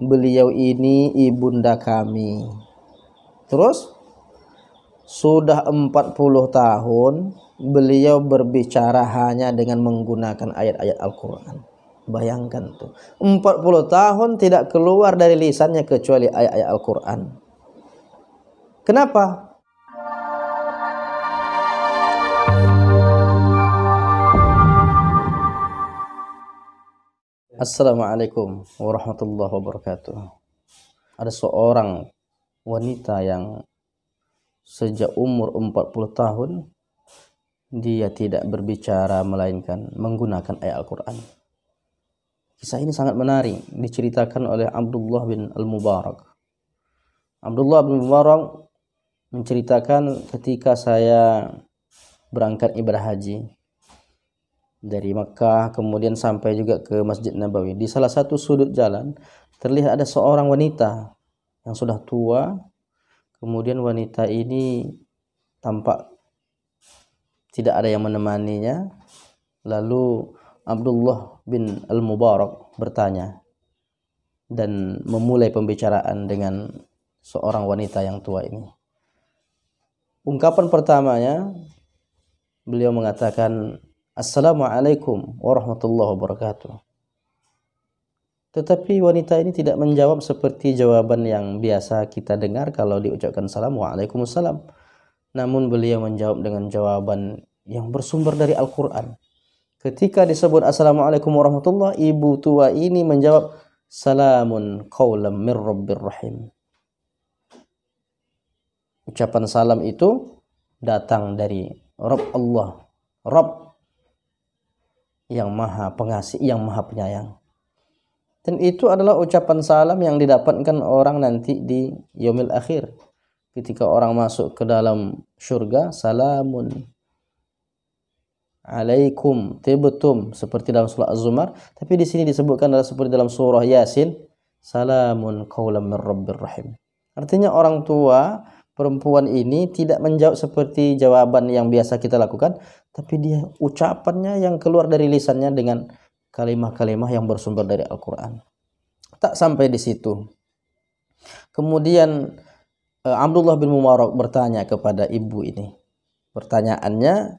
beliau ini ibunda kami. Terus sudah 40 tahun beliau berbicara hanya dengan menggunakan ayat-ayat Al-Quran. Bayangkan tuh, 40 tahun tidak keluar dari lisannya kecuali ayat-ayat Al-Quran. Kenapa? Assalamualaikum warahmatullahi wabarakatuh. Ada seorang wanita yang sejak umur 40 tahun dia tidak berbicara melainkan menggunakan ayat Al-Quran. Kisah ini sangat menarik, diceritakan oleh Abdullah bin Al-Mubarak. Abdullah bin Mubarak menceritakan ketika saya berangkat ibadah haji dari Makkah, kemudian sampai juga ke Masjid Nabawi. Di salah satu sudut jalan terlihat ada seorang wanita yang sudah tua. Kemudian wanita ini tampak tidak ada yang menemaninya. Lalu Abdullah bin Al-Mubarak bertanya dan memulai pembicaraan dengan seorang wanita yang tua ini. Ungkapan pertamanya beliau mengatakan, Assalamualaikum warahmatullahi wabarakatuh. Tetapi wanita ini tidak menjawab seperti jawaban yang biasa kita dengar kalau diucapkan salam, waalaikumsalam. Namun beliau menjawab dengan jawaban yang bersumber dari Al-Quran. Ketika disebut Assalamualaikum warahmatullahi, ibu tua ini menjawab, Salamun qawlam mir rabbir rahim. Ucapan salam itu datang dari Rabb Allah, Rabb yang maha pengasih, yang maha penyayang. Dan itu adalah ucapan salam yang didapatkan orang nanti di yaumil akhir. Ketika orang masuk ke dalam surga, salamun alaikum tibtum, seperti dalam surah Az-Zumar. Tapi di sini disebutkan adalah seperti dalam surah Yasin, salamun qawlam mir rabbir rahim. Artinya orang tua perempuan ini tidak menjawab seperti jawaban yang biasa kita lakukan, tapi dia ucapannya yang keluar dari lisannya dengan kalimah-kalimah yang bersumber dari Al-Quran. Tak sampai di situ. Kemudian Abdullah bin Mubarak bertanya kepada ibu ini. Pertanyaannya,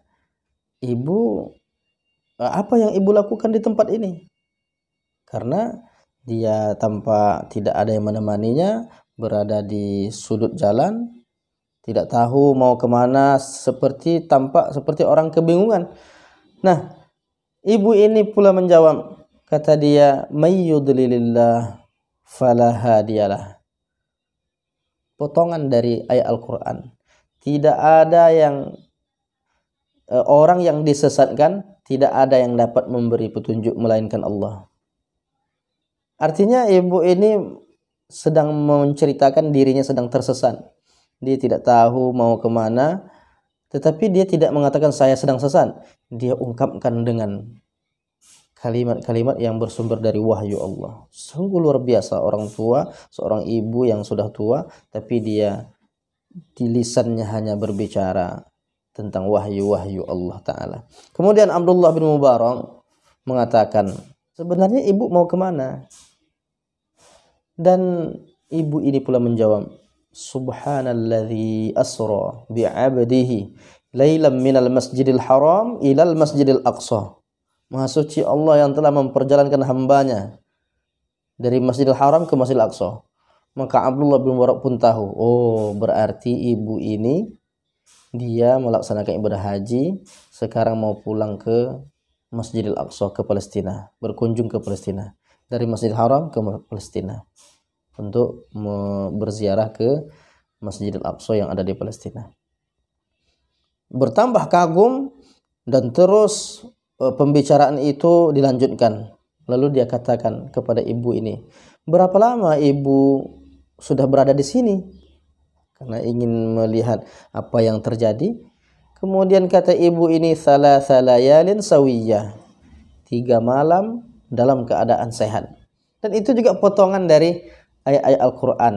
ibu, apa yang ibu lakukan di tempat ini? Karena dia tampak tidak ada yang menemaninya, berada di sudut jalan, tidak tahu mau kemana, tampak seperti orang kebingungan. Nah, ibu ini pula menjawab, kata dia, mayyudlilillah fala hadiyalah. Potongan dari ayat Al-Quran. Tidak ada yang orang yang disesatkan, tidak ada yang dapat memberi petunjuk melainkan Allah. Artinya ibu ini sedang menceritakan dirinya sedang tersesat. Dia tidak tahu mau kemana, tetapi dia tidak mengatakan saya sedang sesat. Dia ungkapkan dengan kalimat-kalimat yang bersumber dari wahyu Allah. Sungguh luar biasa orang tua, seorang ibu yang sudah tua, tapi dia di lisannya hanya berbicara tentang wahyu-wahyu Allah Ta'ala. Kemudian Abdullah bin Mubarak mengatakan, sebenarnya ibu mau kemana? Dan ibu ini pula menjawab, Subhanalladzi asra bi'abdihi lailan minal masjidil haram ilal masjidil aqsa. Maha suci Allah yang telah memperjalankan hambanya dari Masjidil Haram ke Masjidil Aqsa. Maka Abdullah bin Mubarak pun tahu, oh berarti ibu ini dia melaksanakan ibadah haji, sekarang mau pulang ke Masjidil Aqsa, ke Palestina, berkunjung ke Palestina, dari Masjidil Haram ke Palestina untuk berziarah ke Masjidil Aqsa yang ada di Palestina. Bertambah kagum dan terus pembicaraan itu dilanjutkan. Lalu dia katakan kepada ibu ini, berapa lama ibu sudah berada di sini? Karena ingin melihat apa yang terjadi. Kemudian kata ibu ini, thalatha layalin sawiyah, 3 malam dalam keadaan sehat. Dan itu juga potongan dari ayat-ayat Al-Quran.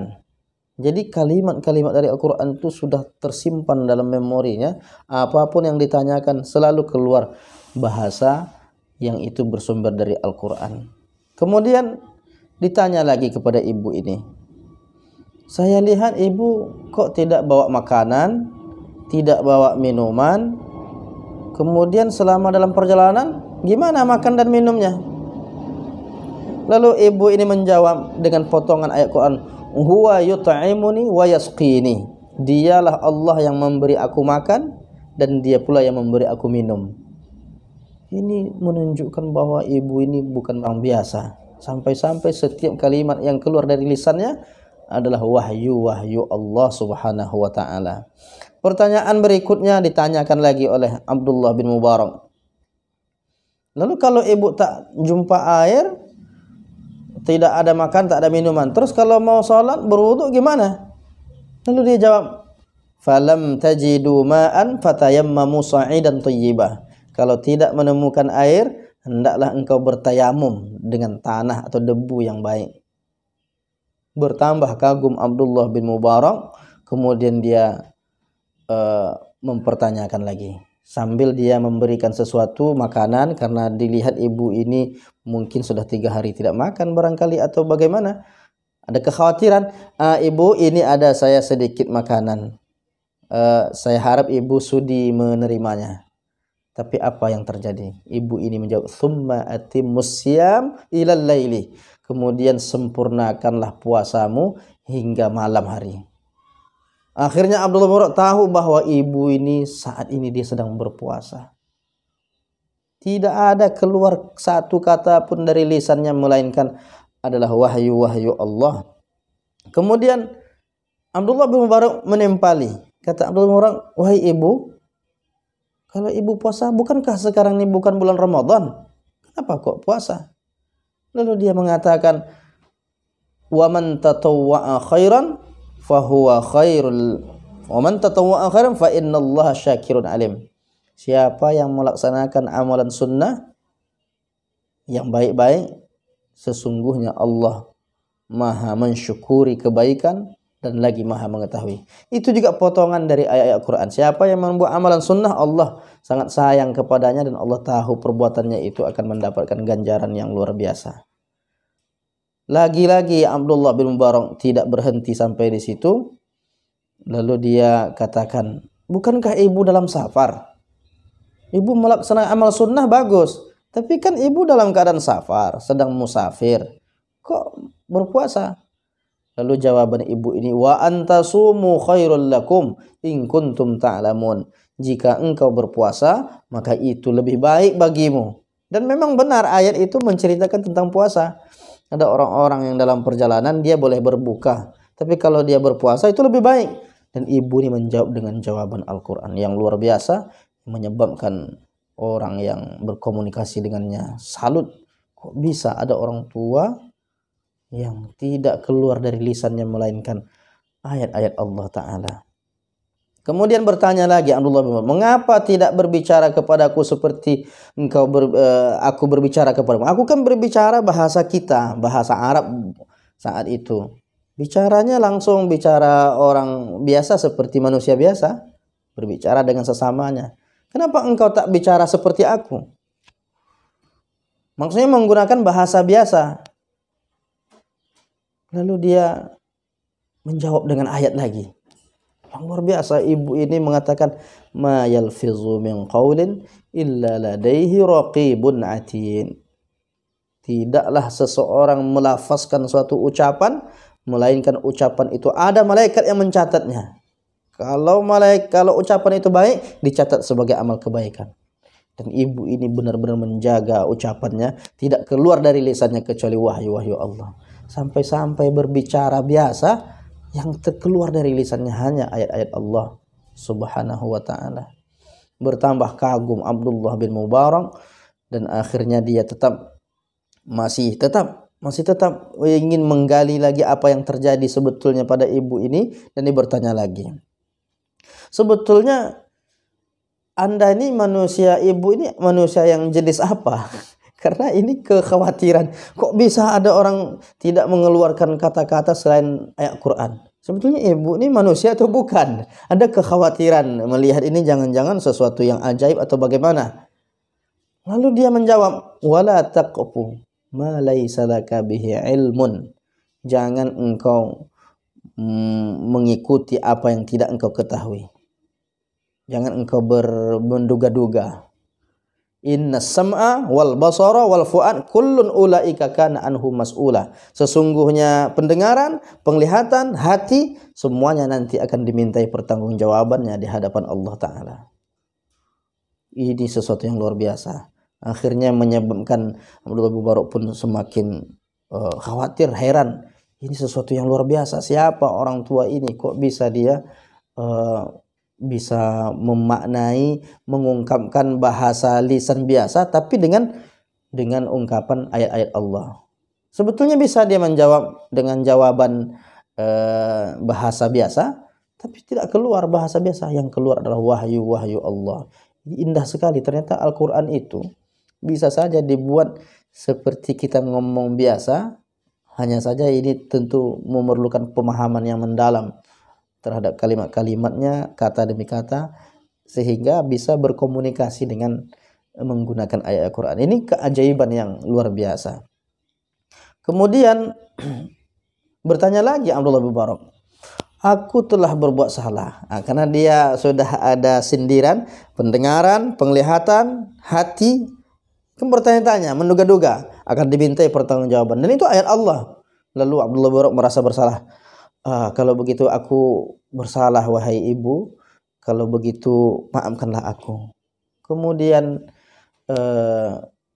Jadi kalimat-kalimat dari Al-Quran itu sudah tersimpan dalam memorinya. Apapun yang ditanyakan selalu keluar bahasa yang itu bersumber dari Al-Quran. Kemudian Ditanya lagi kepada ibu ini, saya lihat ibu kok tidak bawa makanan, tidak bawa minuman, kemudian selama dalam perjalanan gimana makan dan minumnya? Lalu ibu ini menjawab dengan potongan ayat Quran, huwa yut'imuni wa yasqini. Dialah Allah yang memberi aku makan dan dia pula yang memberi aku minum. Ini menunjukkan bahwa ibu ini bukan orang biasa. Sampai-sampai setiap kalimat yang keluar dari lisannya adalah wahyu Allah Subhanahu wa taala. Pertanyaan berikutnya ditanyakan lagi oleh Abdullah bin Mubarak. Lalu kalau ibu tak jumpa air, tidak ada makan, tak ada minuman, terus kalau mau salat berwudu gimana? Lalu dia jawab, falam tajidu ma'an fatayammamu sa'idan thayyibah. Kalau tidak menemukan air, hendaklah engkau bertayamum dengan tanah atau debu yang baik. Bertambah kagum Abdullah bin Mubarak, kemudian dia mempertanyakan lagi sambil dia memberikan sesuatu makanan, karena dilihat ibu ini mungkin sudah 3 hari tidak makan barangkali atau bagaimana. Ada kekhawatiran, ibu ini ada saya sedikit makanan, saya harap ibu sudi menerimanya. Tapi apa yang terjadi? Ibu ini menjawab, tsumma atimmus syiyam ilal laili. Kemudian sempurnakanlah puasamu hingga malam hari. Akhirnya Abdullah bin Mubarak tahu bahwa ibu ini saat ini dia sedang berpuasa. Tidak ada keluar satu kata pun dari lisannya melainkan adalah wahyu Allah. Kemudian Abdullah bin Mubarak menempali. Kata Abdullah bin Mubarak, wahai ibu, kalau ibu puasa, bukankah sekarang ini bukan bulan Ramadan? Kenapa kok puasa? Lalu dia mengatakan, wa man tatawwa'a khairan fahuwa khairul wa man tatawwa'a khairan fa innallaha syakirun alim. Siapa yang melaksanakan amalan sunnah yang baik-baik, sesungguhnya Allah Maha mensyukuri kebaikan dan lagi Maha mengetahui. Itu juga potongan dari ayat-ayat Quran. Siapa yang membuat amalan sunnah, Allah sangat sayang kepadanya dan Allah tahu perbuatannya itu akan mendapatkan ganjaran yang luar biasa. Lagi-lagi Abdullah bin Mubarak tidak berhenti sampai di situ. Lalu dia katakan, bukankah ibu dalam safar? Ibu melaksanakan amal sunnah bagus, tapi kan ibu dalam keadaan safar, sedang musafir. Kok berpuasa? Lalu jawaban ibu ini, wa antasumu khairul lakum in kuntum ta'lamun. Jika engkau berpuasa, maka itu lebih baik bagimu. Dan memang benar ayat itu menceritakan tentang puasa. Ada orang-orang yang dalam perjalanan dia boleh berbuka, tapi kalau dia berpuasa itu lebih baik. Dan ibu ini menjawab dengan jawaban Al-Quran yang luar biasa, menyebabkan orang yang berkomunikasi dengannya salut. Kok bisa ada orang tua yang tidak keluar dari lisannya melainkan ayat-ayat Allah Ta'ala. Kemudian bertanya lagi Abdullah bin Mubarak, mengapa tidak berbicara kepadaku seperti aku berbicara kepadamu? Aku kan berbicara bahasa kita, bahasa Arab saat itu. Bicaranya langsung bicara orang biasa seperti manusia biasa, berbicara dengan sesamanya. Kenapa engkau tak bicara seperti aku? Maksudnya menggunakan bahasa biasa. Lalu dia menjawab dengan ayat lagi. Yang luar biasa, ibu ini mengatakan, ma yalfizu min qaulin illa ladaihi raqibun atid. Tidaklah seseorang melafazkan suatu ucapan melainkan ucapan itu ada malaikat yang mencatatnya. Kalau ucapan itu baik, dicatat sebagai amal kebaikan. Dan ibu ini benar-benar menjaga ucapannya, tidak keluar dari lisannya kecuali wahyu Allah. Sampai-sampai berbicara biasa, yang terkeluar dari lisannya hanya ayat-ayat Allah Subhanahu wa ta'ala. Bertambah kagum Abdullah bin Mubarak, dan akhirnya dia masih tetap ingin menggali lagi apa yang terjadi sebetulnya pada ibu ini, dan dia bertanya lagi, sebetulnya Anda ini manusia, ibu ini manusia yang jenis apa? Karena ini kekhawatiran, kok bisa ada orang tidak mengeluarkan kata-kata selain ayat Quran? Sebetulnya ibu ini manusia atau bukan? Ada kekhawatiran melihat ini jangan-jangan sesuatu yang ajaib atau bagaimana? Lalu dia menjawab, wala taqfu ma laisa laka bihi ilmun. Jangan engkau mengikuti apa yang tidak engkau ketahui. Jangan engkau menduga-duga. Inna sam'a wal basara wal fu'ad kullun ulaika kana anhu mas'ula. Sesungguhnya pendengaran, penglihatan, hati semuanya nanti akan dimintai pertanggungjawabannya di hadapan Allah Ta'ala. Ini sesuatu yang luar biasa. Akhirnya menyebabkan Abdullah bin Mubarak pun semakin khawatir, heran. Ini sesuatu yang luar biasa. Siapa orang tua ini? Kok bisa dia bisa memaknai, mengungkapkan bahasa lisan biasa tapi dengan ungkapan ayat-ayat Allah. Sebetulnya bisa dia menjawab dengan jawaban bahasa biasa, tapi tidak keluar bahasa biasa, yang keluar adalah wahyu Allah. Indah sekali, ternyata Al-Quran itu bisa saja dibuat seperti kita ngomong biasa, hanya saja ini tentu memerlukan pemahaman yang mendalam terhadap kalimat-kalimatnya, kata demi kata, sehingga bisa berkomunikasi dengan menggunakan ayat Al-Quran. Ini keajaiban yang luar biasa. Kemudian bertanya lagi Abdullah bin Mubarak, aku telah berbuat salah. Karena dia sudah ada sindiran, pendengaran, penglihatan, hati, kan bertanya-tanya, menduga-duga akan dimintai pertanggungjawaban. Dan itu ayat Allah. Lalu Abdullah bin Mubarak merasa bersalah. Kalau begitu aku bersalah wahai ibu, kalau begitu maafkanlah aku. Kemudian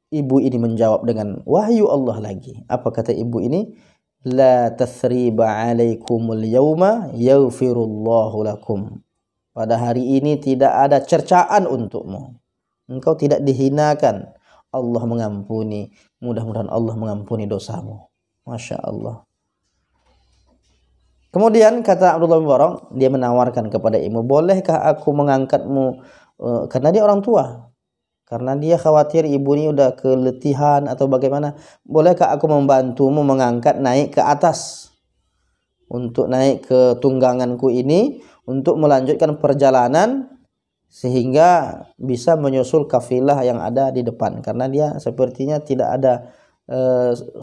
ibu ini menjawab dengan wahyu Allah lagi. Apa kata ibu ini? La tathriba alaikumul yawma yaghfirullahu lakum. Pada hari ini tidak ada cercaan untukmu. Engkau tidak dihinakan. Allah mengampuni. Mudah-mudahan Allah mengampuni dosamu. Masya Allah. Kemudian kata Abdullah bin Mubarak, dia menawarkan kepada ibu, bolehkah aku mengangkatmu, karena dia orang tua, karena dia khawatir ibu ini udah keletihan atau bagaimana, bolehkah aku membantumu mengangkat naik ke atas, untuk naik ke tungganganku ini, untuk melanjutkan perjalanan sehingga bisa menyusul kafilah yang ada di depan, karena dia sepertinya tidak ada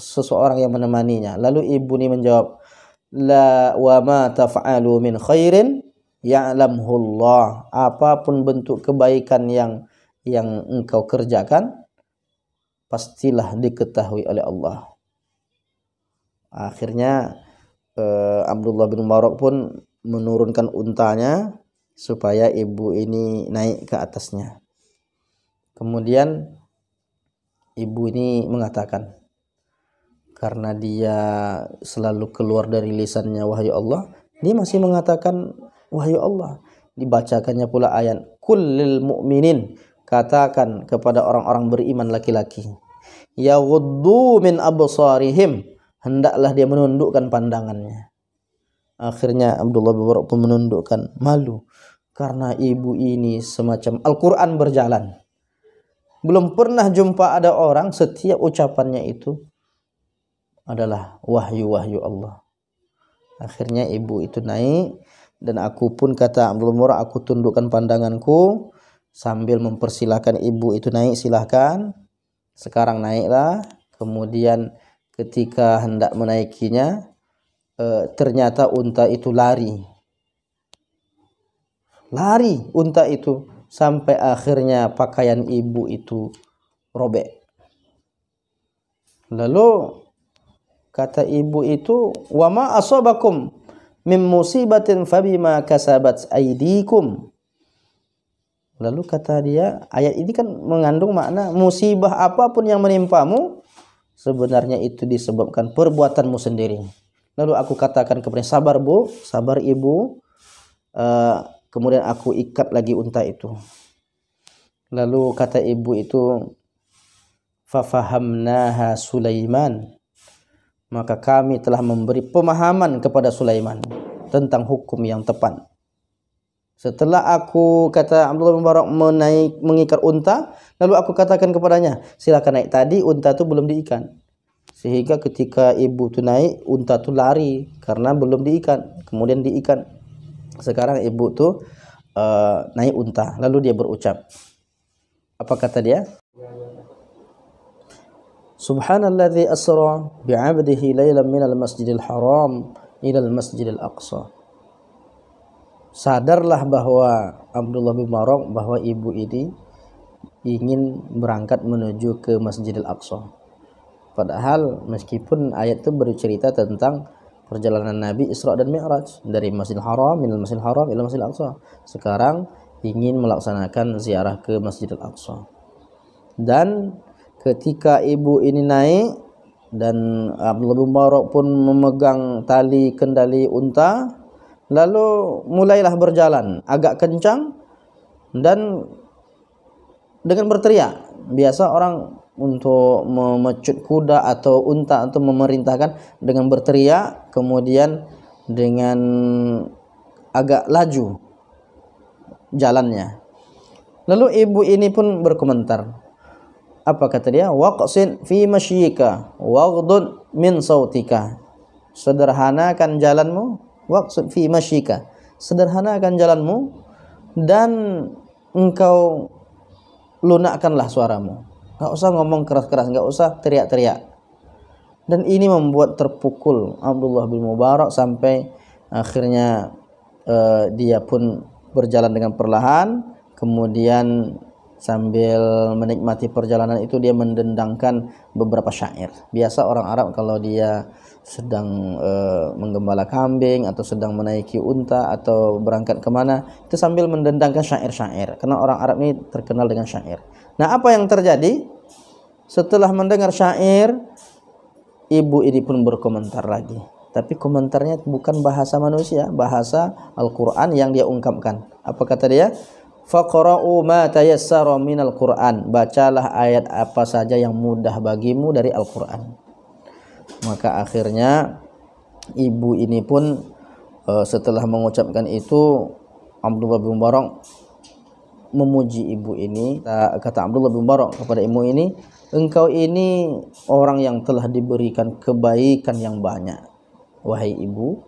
seseorang yang menemaninya. Lalu ibu ini menjawab, la wa ma taf'alu min khairin ya'lamhu Allah. Apapun bentuk kebaikan yang engkau kerjakan pastilah diketahui oleh Allah. Akhirnya Abdullah bin Mubarak pun menurunkan untanya supaya ibu ini naik ke atasnya. Kemudian ibu ini mengatakan, karena dia selalu keluar dari lisannya wahyu Allah, dia masih mengatakan wahyu Allah. Dibacakannya pula ayat, kullil mu'minin, katakan kepada orang-orang beriman laki-laki, yaghuddu min absarihim, hendaklah dia menundukkan pandangannya. Akhirnya Abdullah bin Mubarak pun menundukkan, malu karena ibu ini semacam Al-Quran berjalan. Belum pernah jumpa ada orang setiap ucapannya itu adalah wahyu Allah. Akhirnya ibu itu naik, dan aku pun, kata Abdul Mubarak, aku tundukkan pandanganku sambil mempersilahkan ibu itu naik, silahkan sekarang naiklah. Kemudian ketika hendak menaikinya, ternyata unta itu lari unta itu, sampai akhirnya pakaian ibu itu robek. Lalu kata ibu itu, wa ma asabakum min musibatin fabima kasabat aydikum. Lalu kata dia, ayat ini kan mengandung makna musibah apapun yang menimpamu sebenarnya itu disebabkan perbuatanmu sendiri. Lalu aku katakan kepada, sabar bu, sabar ibu. Kemudian aku ikat lagi unta itu. Lalu kata ibu itu, fafahamnaha Sulaiman, maka kami telah memberi pemahaman kepada Sulaiman tentang hukum yang tepat. Setelah aku, kata Abdullah bin Mubarak, mengikat unta, lalu aku katakan kepadanya, silakan naik. Tadi unta itu belum diikat, sehingga ketika ibu itu naik, unta itu lari karena belum diikat. Kemudian diikat. Sekarang ibu itu naik unta, lalu dia berucap, apa kata dia? Subhanalladzi asra bi'abdihi lailan minal masjidil haram ilal masjidil aqsa. Sadarlah bahwa Abdullah bin Barak bahwa ibu ini ingin berangkat menuju ke Masjidil Aqsa. Padahal meskipun ayat itu bercerita tentang perjalanan Nabi Isra dan Mi'raj dari Masjidil Haram, minal Masjidil Haram ila Masjidil Aqsa. Sekarang ingin melaksanakan ziarah ke Masjidil Aqsa. Dan ketika ibu ini naik dan Abdullah bin Barak pun memegang tali kendali unta, lalu mulailah berjalan agak kencang dan dengan berteriak. Biasa orang untuk memecut kuda atau unta atau memerintahkan dengan berteriak, kemudian dengan agak laju jalannya. Lalu ibu ini pun berkomentar. Apa kata dia? Waqsin fi mashyika waghdud min sautika. Sederhanakan jalanmu, waqsin fi mashyika. Sederhanakan jalanmu dan engkau lunakkanlah suaramu. Enggak usah ngomong keras-keras, enggak usah teriak-teriak. Dan ini membuat terpukul Abdullah bin Mubarak sampai akhirnya dia pun berjalan dengan perlahan, kemudian sambil menikmati perjalanan itu dia mendendangkan beberapa syair. Biasa orang Arab kalau dia sedang menggembala kambing atau sedang menaiki unta atau berangkat kemana, itu sambil mendendangkan syair-syair. Karena orang Arab ini terkenal dengan syair. Nah, apa yang terjadi? Setelah mendengar syair, ibu ini pun berkomentar lagi. Tapi komentarnya bukan bahasa manusia, bahasa Al-Quran yang dia ungkapkan. Apa kata dia? Faqra'u ma tayassara minal Qur'an. Bacalah ayat apa saja yang mudah bagimu dari Al-Qur'an. Maka akhirnya ibu ini pun setelah mengucapkan itu, Abdullah bin Barak memuji ibu ini. Kata Abdullah bin Barak kepada ibu ini, engkau ini orang yang telah diberikan kebaikan yang banyak, wahai ibu.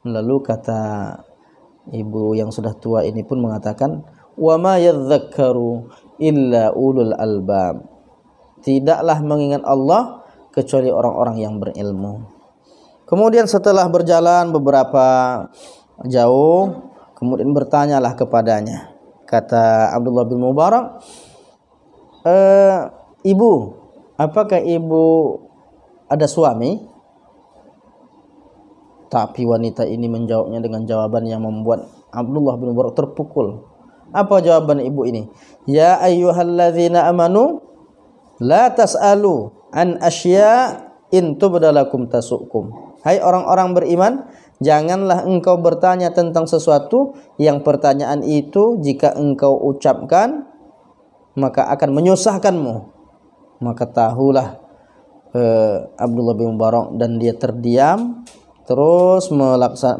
Lalu kata ibu yang sudah tua ini pun mengatakan, wa ma yadhakkaru illa ulul albab. Tidaklah mengingat Allah kecuali orang-orang yang berilmu. Kemudian setelah berjalan beberapa jauh, kemudian bertanyalah kepadanya. Kata Abdullah bin Mubarak, ibu, apakah ibu ada suami? Tapi wanita ini menjawabnya dengan jawaban yang membuat Abdullah bin Mubarak terpukul. Apa jawaban ibu ini? Ya ayyuhalladzina amanu la tas'alu an asya in tubdalakum tasukum. Hai orang-orang beriman, janganlah engkau bertanya tentang sesuatu yang pertanyaan itu jika engkau ucapkan maka akan menyusahkanmu. Maka tahulah Abdullah bin Mubarak, dan dia terdiam terus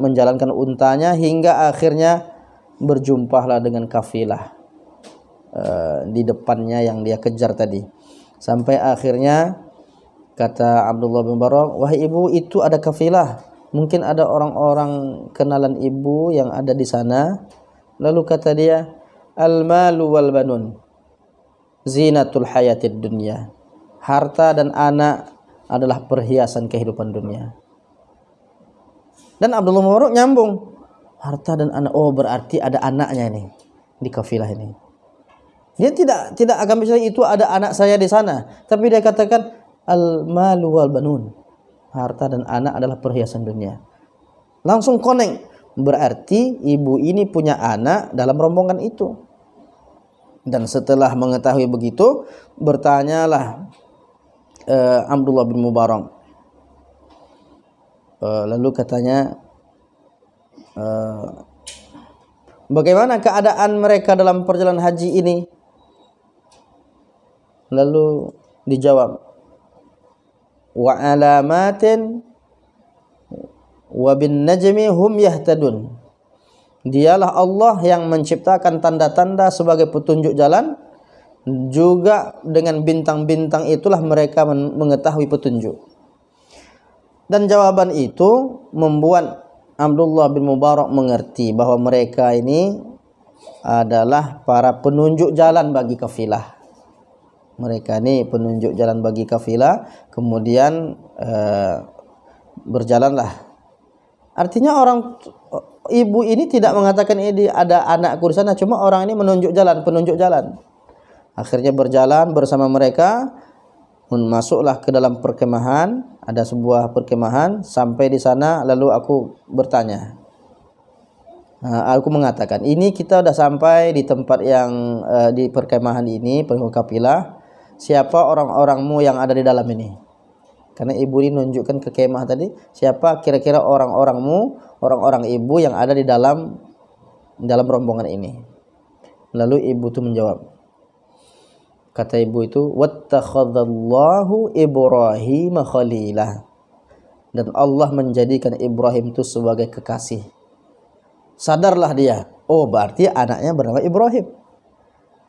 menjalankan untanya hingga akhirnya berjumpahlah dengan kafilah di depannya yang dia kejar tadi. Sampai akhirnya kata Abdullah bin Barak, wahai ibu, itu ada kafilah, mungkin ada orang-orang kenalan ibu yang ada di sana. Lalu kata dia, al-malu wal banun zinatul hayatid dunya. Harta dan anak adalah perhiasan kehidupan dunia. Dan Abdullah bin Barak nyambung, harta dan anak, oh berarti ada anaknya nih di kafilah ini. Dia tidak akan bicara itu ada anak saya di sana, tapi dia katakan al-malu wal banun. Harta dan anak adalah perhiasan dunia. Langsung connect, berarti ibu ini punya anak dalam rombongan itu. Dan setelah mengetahui begitu, bertanyalah Abdullah bin Mubarak. Lalu katanya, bagaimana keadaan mereka dalam perjalanan haji ini? Lalu dijawab, wa alamatin wa bin najmi hum yahtadun. Dialah Allah yang menciptakan tanda-tanda sebagai petunjuk jalan, juga dengan bintang-bintang itulah mereka mengetahui petunjuk. Dan jawaban itu membuat Abdullah bin Mubarak mengerti bahwa mereka ini adalah para penunjuk jalan bagi kafilah. Mereka ini penunjuk jalan bagi kafilah, kemudian berjalanlah. Artinya ibu ini tidak mengatakan ini ada anakku di sana, cuma orang ini menunjuk jalan, penunjuk jalan. Akhirnya berjalan bersama mereka, masuklah ke dalam perkemahan, ada sebuah perkemahan, sampai di sana lalu aku bertanya. Aku mengatakan, ini kita sudah sampai di tempat yang di perkemahan ini, kafilah. Siapa orang-orangmu yang ada di dalam ini? Karena ibu ini menunjukkan ke kemah tadi, siapa kira-kira orang-orangmu, orang-orang ibu yang ada di dalam rombongan ini. Lalu ibu itu menjawab. Kata ibu itu, wattakhadallahu Ibrahim khalilah. Dan Allah menjadikan Ibrahim itu sebagai kekasih. Sadarlah dia, oh berarti anaknya bernama Ibrahim.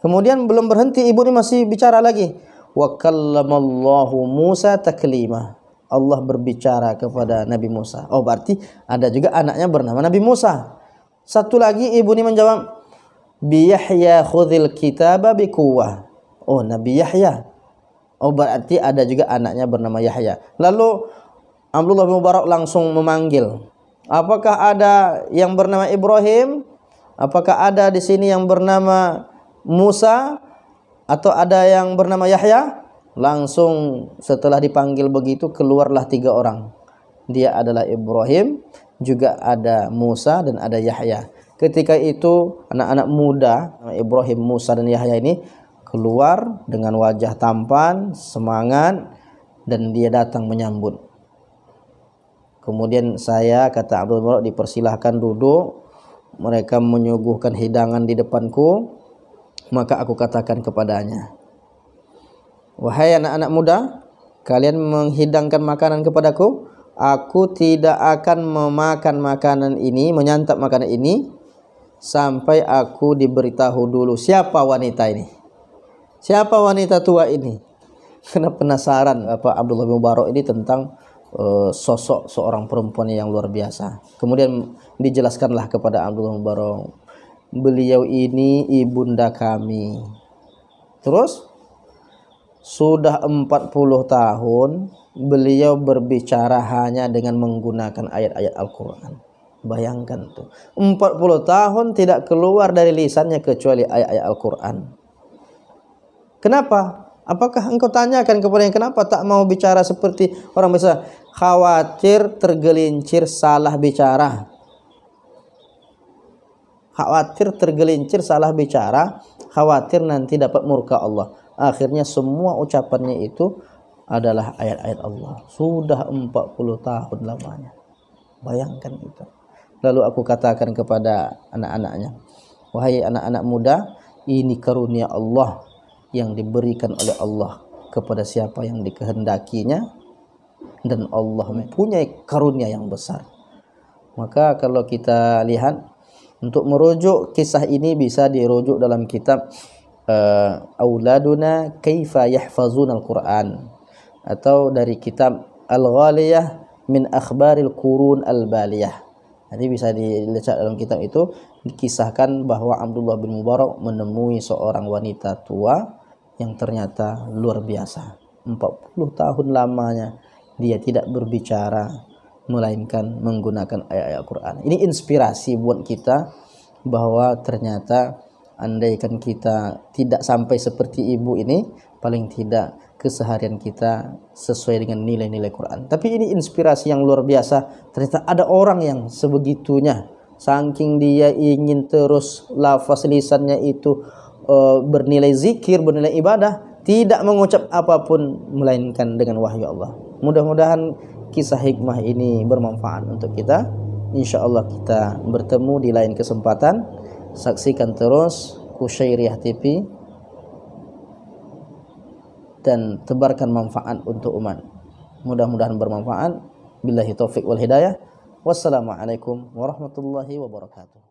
Kemudian belum berhenti, ibu ini masih bicara lagi. Wa kallamallahu Musa taklima. Allah berbicara kepada Nabi Musa. Oh berarti ada juga anaknya bernama Nabi Musa. Satu lagi ibu ini menjawab, bi Yahya khudhil kitaba bi quwwah. Oh Nabi Yahya. Oh berarti ada juga anaknya bernama Yahya. Lalu Abdullah bin Mubarak langsung memanggil, apakah ada yang bernama Ibrahim? Apakah ada di sini yang bernama Musa? Atau ada yang bernama Yahya? Langsung setelah dipanggil begitu, keluarlah 3 orang. Dia adalah Ibrahim, juga ada Musa dan ada Yahya. Ketika itu anak-anak muda Ibrahim, Musa dan Yahya ini keluar dengan wajah tampan, semangat, dan dia datang menyambut. Kemudian saya, kata Abdul Mubarak, dipersilahkan duduk. Mereka menyuguhkan hidangan di depanku. Maka aku katakan kepadanya, wahai anak-anak muda, kalian menghidangkan makanan kepadaku. Aku tidak akan memakan makanan ini, menyantap makanan ini, sampai aku diberitahu dulu siapa wanita ini, siapa wanita tua ini. Karena penasaran Abdullah bin Mubarak ini tentang sosok seorang perempuan yang luar biasa. Kemudian dijelaskanlah kepada Abdullah bin Mubarak, beliau ini ibunda kami. Terus sudah 40 tahun beliau berbicara hanya dengan menggunakan ayat-ayat Al-Quran. Bayangkan tuh, 40 tahun tidak keluar dari lisannya kecuali ayat-ayat Al-Quran. Kenapa? Apakah engkau tanyakan kepadanya kenapa tak mau bicara seperti orang biasa? Khawatir tergelincir salah bicara. Khawatir tergelincir salah bicara, khawatir nanti dapat murka Allah. Akhirnya semua ucapannya itu adalah ayat-ayat Allah. Sudah 40 tahun lamanya. Bayangkan itu. Lalu aku katakan kepada anak-anaknya, wahai anak-anak muda, ini karunia Allah yang diberikan oleh Allah kepada siapa yang dikehendakinya, dan Allah mempunyai karunia yang besar. Maka kalau kita lihat, untuk merujuk kisah ini bisa dirujuk dalam kitab Auladuna Kaifa Yahfazun Al-Quran, atau dari kitab Al-Ghaliyah min Akhbaril Qurun Al-Baliyah. Nanti bisa dilihat dalam kitab itu, dikisahkan bahwa Abdullah bin Mubarak menemui seorang wanita tua yang ternyata luar biasa. 40 tahun lamanya dia tidak berbicara, melainkan menggunakan ayat-ayat Al-Quran. Ini inspirasi buat kita bahwa ternyata andaikan kita tidak sampai seperti ibu ini, paling tidak keseharian kita sesuai dengan nilai-nilai Quran. Tapi ini inspirasi yang luar biasa. Ternyata ada orang yang sebegitunya, saking dia ingin terus lafaz lisannya itu bernilai zikir, bernilai ibadah, tidak mengucap apapun melainkan dengan wahyu Allah. Mudah-mudahan kisah hikmah ini bermanfaat untuk kita. InsyaAllah kita bertemu di lain kesempatan. Saksikan terus Kusyairiyah TV dan tebarkan manfaat untuk umat. Mudah-mudahan bermanfaat. Billahi taufik wal hidayah. Wassalamualaikum warahmatullahi wabarakatuh.